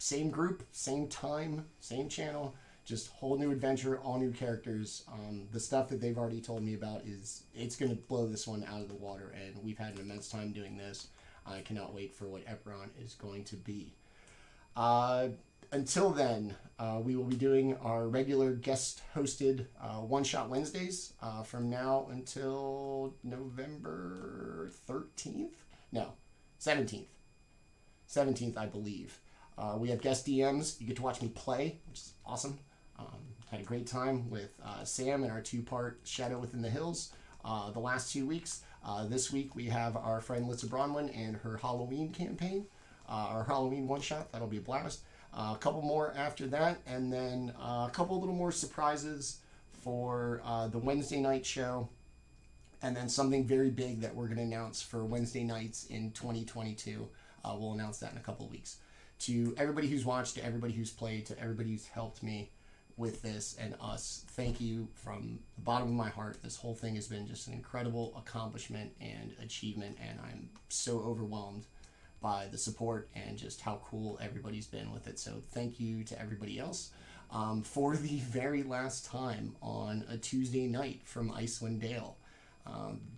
Same group, same time, same channel, just whole new adventure, all new characters. The stuff that they've already told me about it's going to blow this one out of the water, and we've had an immense time doing this. I cannot wait for what Eberron is going to be. Until then, we will be doing our regular guest-hosted One-Shot Wednesdays from now until November 13th? No, 17th. 17th, I believe. We have guest DMs. You get to watch me play, which is awesome. Had a great time with Sam and our 2-part Shadow Within the Hills the last 2 weeks. This week we have our friend Litsa Bronwyn and her Halloween campaign, our Halloween one-shot. That'll be a blast. A couple more after that, and then a couple little more surprises for the Wednesday night show, and then something very big that we're going to announce for Wednesday nights in 2022. We'll announce that in a couple of weeks. To everybody who's watched, to everybody who's played, to everybody who's helped me with this and us, thank you from the bottom of my heart. This whole thing has been just an incredible accomplishment and achievement, and I'm so overwhelmed by the support and just how cool everybody's been with it. So thank you to everybody else. For the very last time on a Tuesday night from Icewind Dale,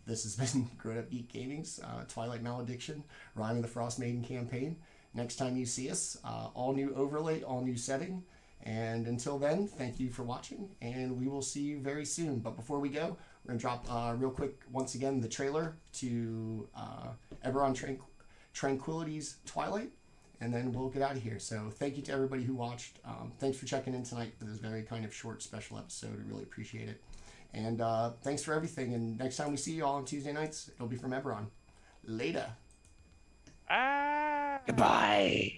this has been GrowedUpGeek Gaming's Twilight Malediction, Rime of the Frostmaiden campaign. Next time you see us, all new overlay, all new setting. And until then, thank you for watching, and we will see you very soon. But before we go, we're going to drop real quick, once again, the trailer to Eberron Tranquility's Twilight, and then we'll get out of here. So thank you to everybody who watched. Thanks for checking in tonight for this very kind of short special episode. I really appreciate it. And thanks for everything. And next time we see you all on Tuesday nights, it'll be from Eberron. Later. Ah. Goodbye.